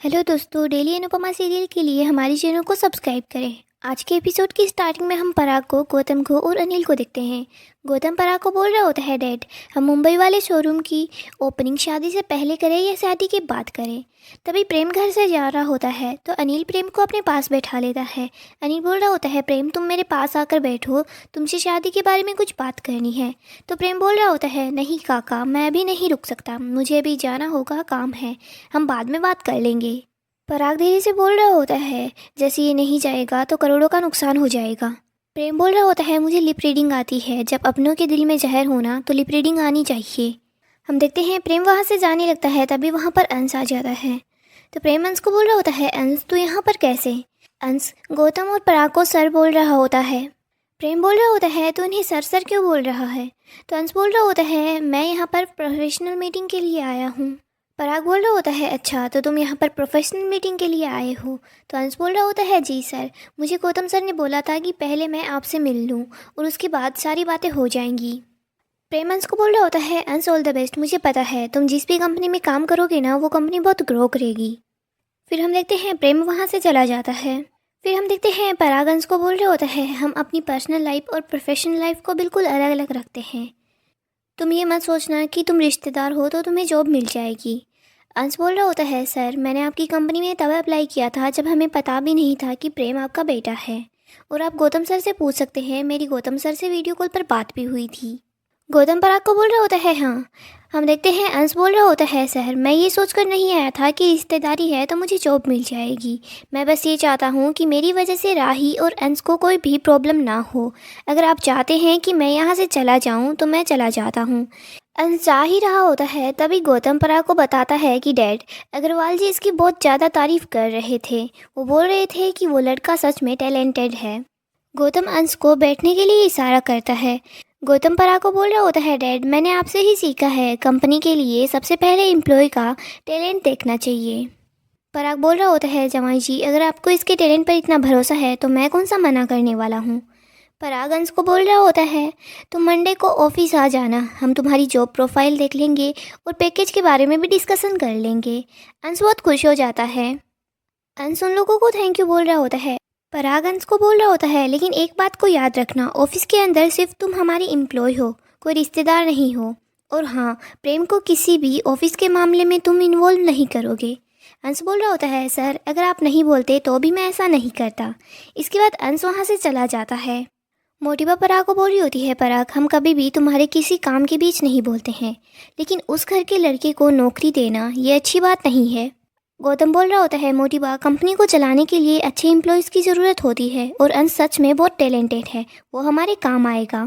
Hello दोस्तों, daily Anupama serial के लिए हमारे चैनल को सब्सक्राइब करें। आज के एपिसोड की स्टार्टिंग में हम पराग को, गौतम को और अनिल को देखते हैं। गौतम पराग को बोल रहा होता है, डैड हम मुंबई वाले शोरूम की ओपनिंग शादी से पहले करें या शादी के बाद करें। तभी प्रेम घर से जा रहा होता है तो अनिल प्रेम को अपने पास बैठा लेता है। अनिल बोल रहा होता है, प्रेम तुम मेरे पास आकर बैठो, तुमसे शादी के बारे में कुछ बात करनी है। तो प्रेम बोल रहा होता है, नहीं काका, मैं अभी नहीं रुक सकता, मुझे अभी जाना होगा, काम है, हम बाद में बात कर लेंगे। पराग धीरे से बोल रहा होता है, जैसे ये नहीं जाएगा तो करोड़ों का नुकसान हो जाएगा। प्रेम बोल रहा होता है, मुझे लिप रीडिंग आती है, जब अपनों के दिल में जहर होना तो लिप रीडिंग आनी चाहिए। हम देखते हैं प्रेम वहाँ से जाने लगता है, तभी वहाँ पर अंश आ जाता है। तो प्रेम अंश को बोल रहा होता है, अंश तू यहाँ पर कैसे। अंश गौतम और पराग को सर बोल रहा होता है। प्रेम बोल रहा होता है, तो उन्हें सर सर क्यों बोल रहा है। तो अंश बोल रहा होता है, मैं यहाँ पर प्रोफेशनल मीटिंग के लिए आया हूँ। पराग बोल रहा होता है, अच्छा तो तुम यहाँ पर प्रोफेशनल मीटिंग के लिए आए हो। तो अंश बोल रहा होता है, जी सर, मुझे गौतम सर ने बोला था कि पहले मैं आपसे मिल लूँ और उसके बाद सारी बातें हो जाएंगी। प्रेम अंश को बोल रहा होता है, अंश ऑल द बेस्ट, मुझे पता है तुम जिस भी कंपनी में काम करोगे ना वो कंपनी बहुत ग्रो करेगी। फिर हम देखते हैं प्रेम वहाँ से चला जाता है। फिर हम देखते हैं पराग अंश को बोल रहा होता है, हम अपनी पर्सनल लाइफ और प्रोफेशनल लाइफ को बिल्कुल अलग अलग रखते हैं। तुम ये मत सोचना कि तुम रिश्तेदार हो तो तुम्हें जॉब मिल जाएगी। अंश बोल रहा होता है, सर मैंने आपकी कंपनी में तब अप्लाई किया था जब हमें पता भी नहीं था कि प्रेम आपका बेटा है, और आप गौतम सर से पूछ सकते हैं, मेरी गौतम सर से वीडियो कॉल पर बात भी हुई थी। गौतम पराग को बोल रहा होता है, हाँ। हम देखते हैं अंश बोल रहा होता है, सर मैं ये सोचकर नहीं आया था कि रिश्तेदारी है तो मुझे जॉब मिल जाएगी, मैं बस ये चाहता हूँ कि मेरी वजह से राही और अंश को कोई भी प्रॉब्लम ना हो। अगर आप चाहते हैं कि मैं यहाँ से चला जाऊँ तो मैं चला जाता हूँ। अंश जा ही रहा होता है, तभी गौतम पराग को बताता है कि डैड अग्रवाल जी इसकी बहुत ज़्यादा तारीफ़ कर रहे थे, वो बोल रहे थे कि वो लड़का सच में टैलेंटेड है। गौतम अंश को बैठने के लिए इशारा करता है। गौतम पराग को बोल रहा होता है, डैड मैंने आपसे ही सीखा है, कंपनी के लिए सबसे पहले एम्प्लॉय का टैलेंट देखना चाहिए। पराग बोल रहा होता है, जमाई जी अगर आपको इसके टैलेंट पर इतना भरोसा है तो मैं कौन सा मना करने वाला हूँ। पराग अंश को बोल रहा होता है, तुम मंडे को ऑफिस आ जाना, हम तुम्हारी जॉब प्रोफाइल देख लेंगे और पैकेज के बारे में भी डिस्कशन कर लेंगे। अंश बहुत खुश हो जाता है। अंश उन लोगों को थैंक यू बोल रहा होता है। पराग अंश को बोल रहा होता है, लेकिन एक बात को याद रखना, ऑफिस के अंदर सिर्फ तुम हमारी एम्प्लॉय हो, कोई रिश्तेदार नहीं हो। और हाँ, प्रेम को किसी भी ऑफिस के मामले में तुम इन्वॉल्व नहीं करोगे। अंश बोल रहा होता है, सर अगर आप नहीं बोलते तो भी मैं ऐसा नहीं करता। इसके बाद अंश वहाँ से चला जाता है। मोटिबा पराग को बोल रही होती है, पराग हम कभी भी तुम्हारे किसी काम के बीच नहीं बोलते हैं, लेकिन उस घर के लड़के को नौकरी देना ये अच्छी बात नहीं है। गौतम बोल रहा होता है, मोटिबा कंपनी को चलाने के लिए अच्छे एम्प्लॉयज़ की ज़रूरत होती है और अंश सच में बहुत टैलेंटेड है, वो हमारे काम आएगा।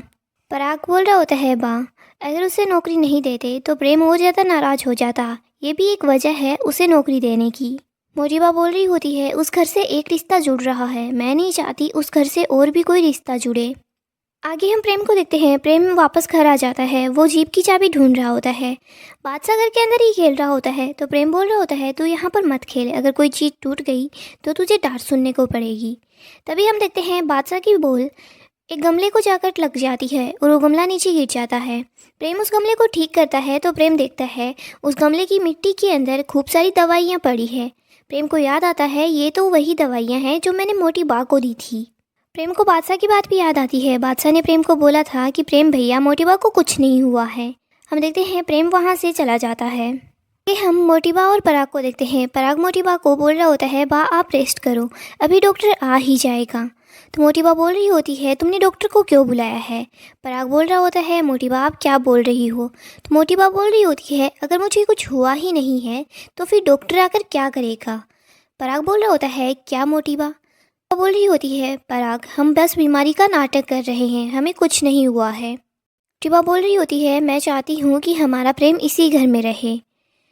पराग बोल रहा होता है, बा अगर उसे नौकरी नहीं देते तो प्रेम और ज़्यादा नाराज़ हो जाता, ये भी एक वजह है उसे नौकरी देने की। मोटिबा बोल रही होती है, उस घर से एक रिश्ता जुड़ रहा है, मैं नहीं चाहती उस घर से और भी कोई रिश्ता जुड़े। आगे हम प्रेम को देखते हैं। प्रेम वापस घर आ जाता है, वो जीप की चाबी ढूंढ रहा होता है। बादशाह घर के अंदर ही खेल रहा होता है, तो प्रेम बोल रहा होता है, तू यहाँ पर मत खेल, अगर कोई चीज़ टूट गई तो तुझे डांट सुनने को पड़ेगी। तभी हम देखते हैं बादशाह की बोल एक गमले को जाकर लग जाती है और वो गमला नीचे गिर जाता है। प्रेम उस गमले को ठीक करता है तो प्रेम देखता है उस गमले की मिट्टी के अंदर खूब सारी दवाइयाँ पड़ी है। प्रेम को याद आता है, ये तो वही दवाइयाँ हैं जो मैंने मोटी बा को दी थी। प्रेम को बादशाह की बात भी याद आती है। बादशाह ने प्रेम को बोला था कि प्रेम भैया मोटिबा को कुछ नहीं हुआ है। हम देखते हैं प्रेम वहाँ से चला जाता है। हम मोटिबा और पराग को देखते हैं। पराग मोटिबा को बोल रहा होता है, बा आप रेस्ट करो, अभी डॉक्टर आ ही जाएगा। तो मोटिबा बोल रही होती है, तुमने डॉक्टर को क्यों बुलाया है। पराग बोल रहा होता है, मोटिबा आप क्या बोल रही हो। तो मोटिबा बोल रही होती है, अगर मुझे कुछ हुआ ही नहीं है तो फिर डॉक्टर आकर क्या करेगा। पराग बोल रहा होता है, क्या मोटिबा बोल रही होती है, पराग हम बस बीमारी का नाटक कर रहे हैं, हमें कुछ नहीं हुआ है। मोटिबा बोल रही होती है, मैं चाहती हूँ कि हमारा प्रेम इसी घर में रहे।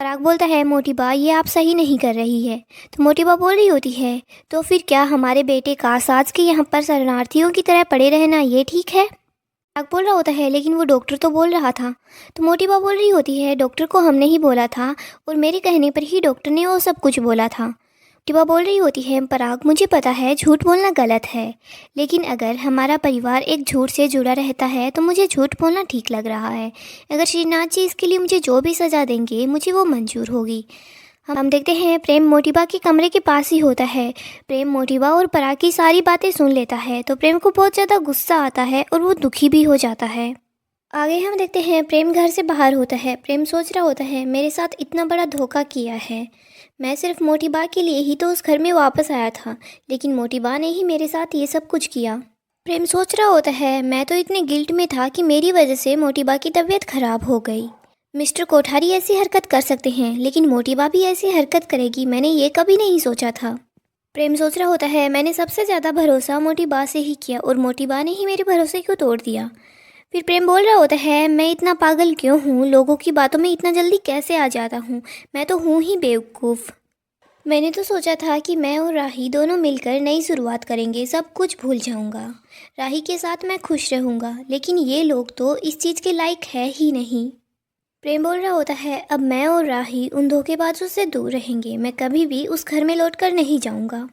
पराग बोलता है, मोटिबा ये आप सही नहीं कर रही है। तो मोटिबा बोल रही होती है, तो फिर क्या हमारे बेटे का साज के यहाँ पर शरणार्थियों की तरह पड़े रहना ये ठीक है। पराग बोल रहा होता है, लेकिन वो डॉक्टर तो बोल रहा था। तो मोटिबा बोल रही होती है, डॉक्टर को हमने ही बोला था और मेरे कहने पर ही डॉक्टर ने वो सब कुछ बोला था। टिबा बोल रही होती है, पराग मुझे पता है झूठ बोलना गलत है, लेकिन अगर हमारा परिवार एक झूठ से जुड़ा रहता है तो मुझे झूठ बोलना ठीक लग रहा है। अगर श्रीनाथ जी इसके लिए मुझे जो भी सज़ा देंगे मुझे वो मंजूर होगी। हम देखते हैं प्रेम मोटिबा के कमरे के पास ही होता है। प्रेम मोटिबा और पराग की सारी बातें सुन लेता है तो प्रेम को बहुत ज़्यादा गुस्सा आता है और वो दुखी भी हो जाता है। आगे हम देखते हैं प्रेम घर से बाहर होता है। प्रेम सोच रहा होता है मेरे साथ इतना बड़ा धोखा किया है। मैं सिर्फ मोटिबा के लिए ही तो उस घर में वापस आया था, लेकिन मोटिबा ने ही मेरे साथ ये सब कुछ किया। प्रेम सोच रहा होता है मैं तो इतने गिल्ट में था कि मेरी वजह से मोटिबा की तबीयत खराब हो गई। मिस्टर कोठारी ऐसी हरकत कर सकते हैं, लेकिन मोटिबा भी ऐसी हरकत करेगी, मैंने ये कभी नहीं सोचा था। प्रेम सोच रहा होता है मैंने सबसे ज़्यादा भरोसा मोटिबा से ही किया और मोटिबा ने ही मेरे भरोसे को तोड़ दिया। फिर प्रेम बोल रहा होता है मैं इतना पागल क्यों हूँ, लोगों की बातों में इतना जल्दी कैसे आ जाता हूँ, मैं तो हूँ ही बेवकूफ़। मैंने तो सोचा था कि मैं और राही दोनों मिलकर नई शुरुआत करेंगे, सब कुछ भूल जाऊँगा, राही के साथ मैं खुश रहूँगा, लेकिन ये लोग तो इस चीज़ के लायक है ही नहीं। प्रेम बोल रहा होता है अब मैं और राही उन धोखेबाजों से दूर रहेंगे, मैं कभी भी उस घर में लौटकर नहीं जाऊंगा।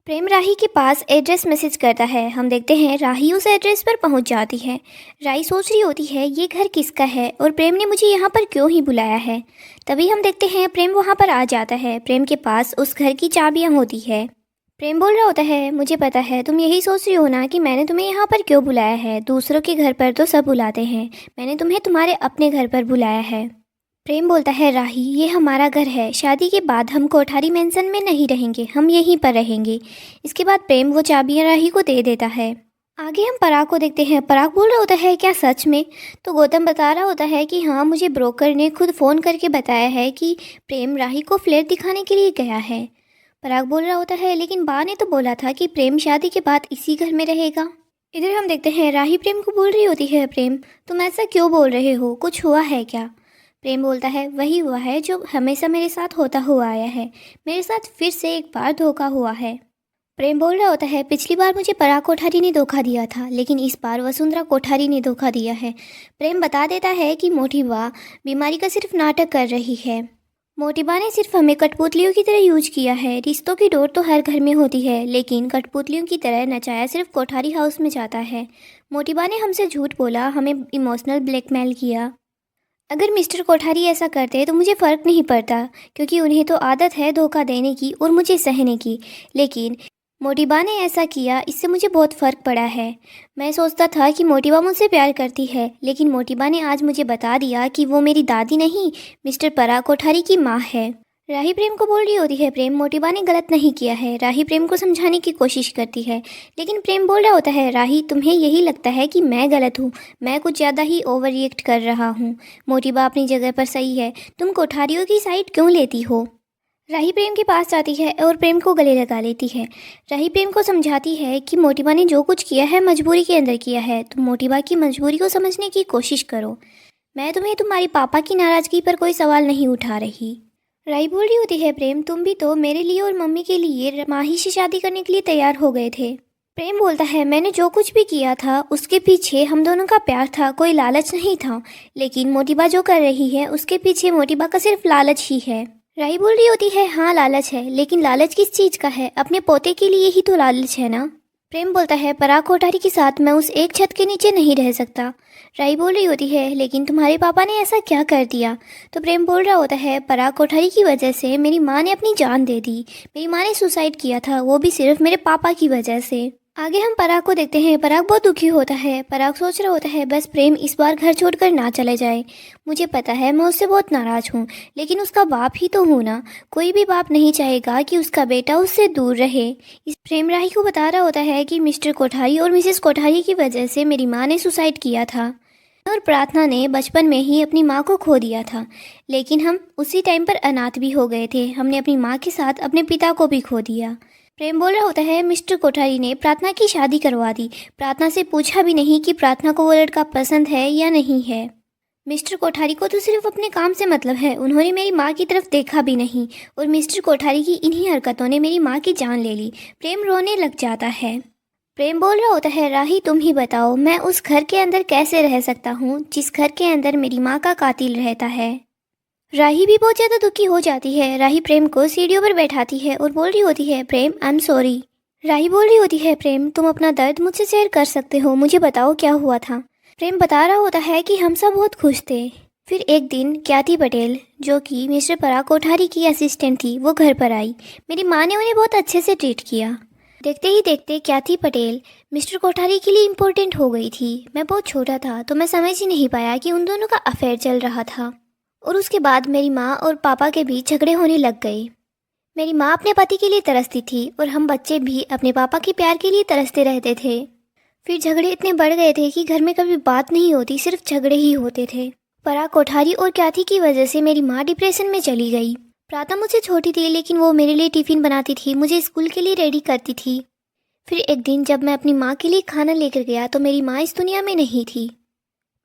प्रेम राही के पास एड्रेस मैसेज करता है। हम देखते हैं राही उस एड्रेस पर पहुंच जाती है। राही सोच रही होती है ये घर किसका है और प्रेम ने मुझे यहाँ पर क्यों ही बुलाया है। तभी हम देखते हैं प्रेम वहाँ पर आ जाता है। प्रेम के पास उस घर की चाबियाँ होती है। प्रेम बोल रहा होता है मुझे पता है तुम यही सोच रही हो ना कि मैंने तुम्हें यहाँ पर क्यों बुलाया है, दूसरों के घर पर तो सब बुलाते हैं, मैंने तुम्हें तुम्हारे अपने घर पर बुलाया है। प्रेम बोलता है राही ये हमारा घर है, शादी के बाद हम कोठारी मेंशन में नहीं रहेंगे, हम यहीं पर रहेंगे। इसके बाद प्रेम वो चाबियाँ राही को दे देता है। आगे हम पराग को देखते हैं। पराग बोल रहा होता है क्या सच में? तो गौतम बता रहा होता है कि हाँ मुझे ब्रोकर ने खुद फ़ोन करके बताया है कि प्रेम राही को फ्लैट दिखाने के लिए गया है। पराग बोल रहा होता है लेकिन बा ने तो बोला था कि प्रेम शादी के बाद इसी घर में रहेगा। इधर हम देखते हैं राही प्रेम को बोल रही होती है प्रेम तुम ऐसा क्यों बोल रहे हो, कुछ हुआ है क्या? प्रेम बोलता है वही हुआ है जो हमेशा मेरे साथ होता हुआ आया है, मेरे साथ फिर से एक बार धोखा हुआ है। प्रेम बोल रहा होता है पिछली बार मुझे पराग कोठारी ने धोखा दिया था, लेकिन इस बार वसुंधरा कोठारी ने धोखा दिया है। प्रेम बता देता है कि मोटिबा बीमारी का सिर्फ नाटक कर रही है। मोटिबा ने सिर्फ हमें कठपुतलियों की तरह यूज किया है। रिश्तों की डोर तो हर घर में होती है, लेकिन कठपुतलियों की तरह नचाया सिर्फ कोठारी हाउस में जाता है। मोटिबा ने हमसे झूठ बोला, हमें इमोशनल ब्लैकमेल किया। अगर मिस्टर कोठारी ऐसा करते तो मुझे फ़र्क नहीं पड़ता, क्योंकि उन्हें तो आदत है धोखा देने की और मुझे सहने की, लेकिन मोटिबा ने ऐसा किया, इससे मुझे बहुत फ़र्क पड़ा है। मैं सोचता था कि मोटिबा मुझसे प्यार करती है, लेकिन मोटिबा ने आज मुझे बता दिया कि वो मेरी दादी नहीं, मिस्टर पराग कोठारी की माँ है। राही प्रेम को बोल रही होती है प्रेम मोटिबा ने गलत नहीं किया है। राही प्रेम को समझाने की कोशिश करती है, लेकिन प्रेम बोल रहा होता है राही तुम्हें यही लगता है कि मैं गलत हूँ, मैं कुछ ज़्यादा ही ओवर रिएक्ट कर रहा हूँ। मोटिबा अपनी जगह पर सही है, तुम कोठारियों की साइड क्यों लेती हो? राही प्रेम के पास जाती है और प्रेम को गले लगा लेती है। राही प्रेम को समझाती है कि मोटिबा ने जो कुछ किया है मजबूरी के अंदर किया है, तुम मोटिबा की मजबूरी को समझने की कोशिश करो। मैं तुम्हें तुम्हारी पापा की नाराज़गी पर कोई सवाल नहीं उठा रही। राही बोल रही होती है प्रेम तुम भी तो मेरे लिए और मम्मी के लिए माही से शादी करने के लिए तैयार हो गए थे। प्रेम बोलता है मैंने जो कुछ भी किया था उसके पीछे हम दोनों का प्यार था, कोई लालच नहीं था, लेकिन मोटिबा जो कर रही है उसके पीछे मोटिबा का सिर्फ लालच ही है। राही बोल रही होती है हाँ लालच है, लेकिन लालच किस चीज़ का है? अपने पोते के लिए ही तो लालच है ना। प्रेम बोलता है पराग कोठारी के साथ मैं उस एक छत के नीचे नहीं रह सकता। राही बोल रही होती है लेकिन तुम्हारे पापा ने ऐसा क्या कर दिया? तो प्रेम बोल रहा होता है पराग कोठारी की वजह से मेरी माँ ने अपनी जान दे दी, मेरी माँ ने सुसाइड किया था, वो भी सिर्फ मेरे पापा की वजह से। आगे हम पराग को देखते हैं। पराग बहुत दुखी होता है। पराग सोच रहा होता है बस प्रेम इस बार घर छोड़कर ना चले जाए। मुझे पता है मैं उससे बहुत नाराज़ हूँ, लेकिन उसका बाप ही तो हूँ ना, कोई भी बाप नहीं चाहेगा कि उसका बेटा उससे दूर रहे। इस प्रेम राही को बता रहा होता है कि मिस्टर कोठारी और मिसेस कोठारी की वजह से मेरी माँ ने सुसाइड किया था और प्रार्थना ने बचपन में ही अपनी माँ को खो दिया था, लेकिन हम उसी टाइम पर अनाथ भी हो गए थे। हमने अपनी माँ के साथ अपने पिता को भी खो दिया। प्रेम बोल रहा होता है मिस्टर कोठारी ने प्रार्थना की शादी करवा दी, प्रार्थना से पूछा भी नहीं कि प्रार्थना को वो लड़का पसंद है या नहीं है। मिस्टर कोठारी को तो सिर्फ अपने काम से मतलब है, उन्होंने मेरी माँ की तरफ देखा भी नहीं और मिस्टर कोठारी की इन्हीं हरकतों ने मेरी माँ की जान ले ली। प्रेम रोने लग जाता है। प्रेम बोल रहा होता है राही तुम ही बताओ मैं उस घर के अंदर कैसे रह सकता हूँ जिस घर के अंदर मेरी माँ का कातिल रहता है। राही भी बहुत ज़्यादा दुखी हो जाती है। राही प्रेम को सीढ़ियों पर बैठाती है और बोल रही होती है प्रेम आई एम सॉरी। राही बोल रही होती है प्रेम तुम अपना दर्द मुझसे शेयर कर सकते हो, मुझे बताओ क्या हुआ था। प्रेम बता रहा होता है कि हम सब बहुत खुश थे, फिर एक दिन क्याती पटेल, जो कि मिस्टर पराग कोठारी की असिस्टेंट थी, वो घर पर आई। मेरी माँ ने उन्हें बहुत अच्छे से ट्रीट किया। देखते ही देखते क्याती पटेल मिस्टर कोठारी के लिए इम्पोर्टेंट हो गई थी। मैं बहुत छोटा था तो मैं समझ ही नहीं पाया कि उन दोनों का अफेयर चल रहा था। और उसके बाद मेरी माँ और पापा के बीच झगड़े होने लग गए। मेरी माँ अपने पति के लिए तरसती थी और हम बच्चे भी अपने पापा के प्यार के लिए तरसते रहते थे। फिर झगड़े इतने बढ़ गए थे कि घर में कभी बात नहीं होती, सिर्फ झगड़े ही होते थे। पराग कोठारी और क्याथी की वजह से मेरी माँ डिप्रेशन में चली गई। प्रातः मुझसे छोटी थी, लेकिन वो मेरे लिए टिफ़िन बनाती थी, मुझे स्कूल के लिए रेडी करती थी। फिर एक दिन जब मैं अपनी माँ के लिए खाना लेकर गया तो मेरी माँ इस दुनिया में नहीं थी।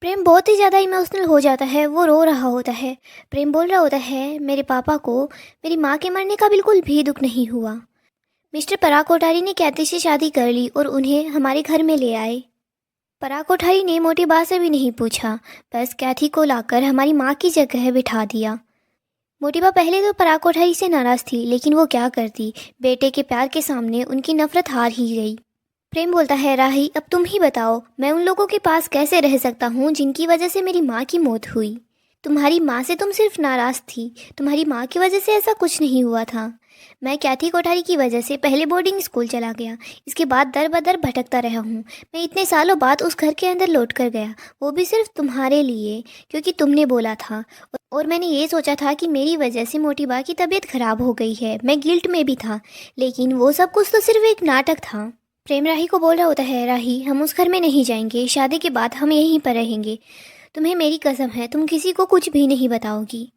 प्रेम बहुत ही ज़्यादा इमोशनल हो जाता है, वो रो रहा होता है। प्रेम बोल रहा होता है मेरे पापा को मेरी माँ के मरने का बिल्कुल भी दुख नहीं हुआ। मिस्टर पराग कोठारी ने क्याथी से शादी कर ली और उन्हें हमारे घर में ले आए। पराग कोठारी ने मोटी बात से भी नहीं पूछा, बस क्याथी को लाकर हमारी माँ की जगह बिठा दिया। मोटी बा पहले तो पराग कोठारी से नाराज़ थी, लेकिन वो क्या करती, बेटे के प्यार के सामने उनकी नफरत हार ही गई। प्रेम बोलता है राही, अब तुम ही बताओ, मैं उन लोगों के पास कैसे रह सकता हूँ जिनकी वजह से मेरी माँ की मौत हुई। तुम्हारी माँ से तुम सिर्फ नाराज़ थी, तुम्हारी माँ की वजह से ऐसा कुछ नहीं हुआ था। मैं क्याथी कोठारी की वजह से पहले बोर्डिंग स्कूल चला गया, इसके बाद दर बदर भटकता रहा हूँ। मैं इतने सालों बाद उस घर के अंदर लौट कर गया, वो भी सिर्फ तुम्हारे लिए, क्योंकि तुमने बोला था। और मैंने ये सोचा था कि मेरी वजह से मोटी बा की तबीयत खराब हो गई है, मैं गिल्ट में भी था, लेकिन वो सब कुछ तो सिर्फ एक नाटक था। प्रेम राही को बोल रहा होता है राही, हम उस घर में नहीं जाएंगे, शादी के बाद हम यहीं पर रहेंगे। तुम्हें मेरी कसम है, तुम किसी को कुछ भी नहीं बताओगी।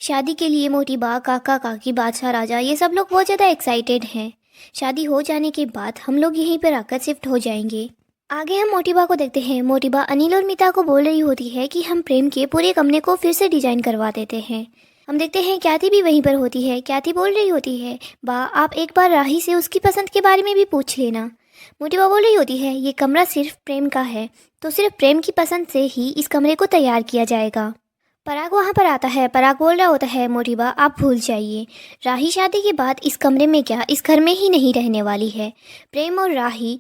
शादी के लिए मोटी बा, काका काकी, बादशाह राजा, ये सब लोग बहुत ज़्यादा एक्साइटेड हैं। शादी हो जाने के बाद हम लोग यहीं पर आकर शिफ्ट हो जाएंगे। आगे हम मोटी बा को देखते हैं। मोटी बा अनिल और मीता को बोल रही होती है कि हम प्रेम के पूरे कमरे को फिर से डिजाइन करवा देते हैं। हम देखते हैं क्याथी भी वहीं पर होती है। क्याथी बोल रही होती है, बा आप एक बार राही से उसकी पसंद के बारे में भी पूछ लेना। मोटी बा बोल रही होती है, ये कमरा सिर्फ प्रेम का है, तो सिर्फ प्रेम की पसंद से ही इस कमरे को तैयार किया जाएगा। पराग वहाँ पर आता है। पराग बोल रहा होता है, मोटी बा आप भूल जाइए, राही शादी के बाद इस कमरे में क्या, इस घर में ही नहीं रहने वाली है। प्रेम और राही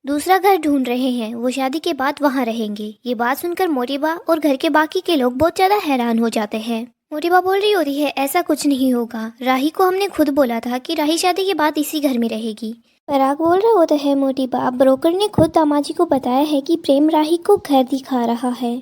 दूसरा घर ढूंढ रहे हैं, वो शादी के बाद वहाँ रहेंगे। ये बात सुनकर मोटी बा और घर के बाकी के लोग बहुत ज़्यादा हैरान हो जाते हैं। मोटी बा बोल रही होती है, ऐसा कुछ नहीं होगा, राही को हमने खुद बोला था कि राही शादी के बाद इसी घर में रहेगी। पराग बोल रहा होता है, मोटी बा ब्रोकर ने खुद दामाजी को बताया है कि प्रेम राही को घर दिखा रहा है।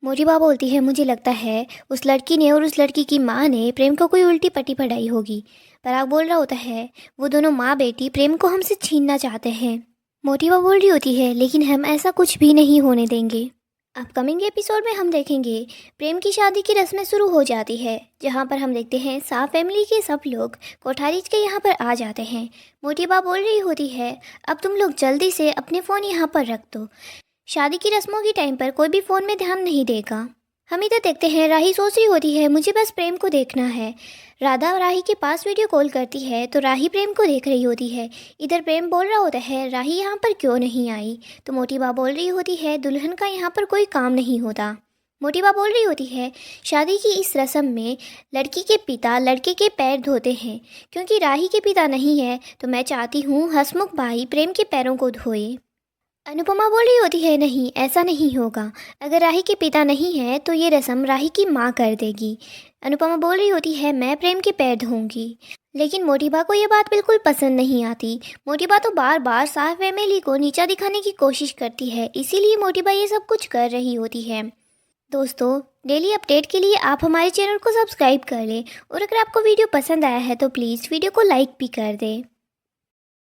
मोटी बा बोलती है, मुझे लगता है उस लड़की ने और उस लड़की की माँ ने प्रेम को कोई उल्टी पट्टी पढ़ाई होगी। पराग बोल रहा होता है, वो दोनों माँ बेटी प्रेम को हमसे छीनना चाहते हैं। मोटी बा बोल रही होती है, लेकिन हम ऐसा कुछ भी नहीं होने देंगे। अपकमिंग एपिसोड में हम देखेंगे प्रेम की शादी की रस्में शुरू हो जाती है, जहाँ पर हम देखते हैं सा फैमिली के सब लोग कोठारीज के यहाँ पर आ जाते हैं। मोटी बा बोल रही होती है, अब तुम लोग जल्दी से अपने फ़ोन यहाँ पर रख दो, शादी की रस्मों की टाइम पर कोई भी फ़ोन में ध्यान नहीं देगा। हम इधर देखते हैं राही सोच रही होती है, मुझे बस प्रेम को देखना है। राधा राही के पास वीडियो कॉल करती है तो राही प्रेम को देख रही होती है। इधर प्रेम बोल रहा होता है, राही यहाँ पर क्यों नहीं आई। तो मोटी बा बोल रही होती है, दुल्हन का यहाँ पर कोई काम नहीं होता। मोटी बा बोल रही होती है, शादी की इस रस्म में लड़की के पिता लड़के के पैर धोते हैं, क्योंकि राही के पिता नहीं है तो मैं चाहती हूँ हसमुख भाई प्रेम के पैरों को धोए। अनुपमा बोल रही होती है, नहीं ऐसा नहीं होगा, अगर राही के पिता नहीं है तो ये रस्म राही की माँ कर देगी। अनुपमा बोल रही होती है, मैं प्रेम के पैर धोऊंगी। लेकिन मोटी बा को ये बात बिल्कुल पसंद नहीं आती। मोटी बा तो बार बार साह फैमिली को नीचा दिखाने की कोशिश करती है, इसीलिए मोटी बा ये सब कुछ कर रही होती है। दोस्तों, डेली अपडेट के लिए आप हमारे चैनल को सब्सक्राइब कर लें, और अगर आपको वीडियो पसंद आया है तो प्लीज़ वीडियो को लाइक भी कर दें।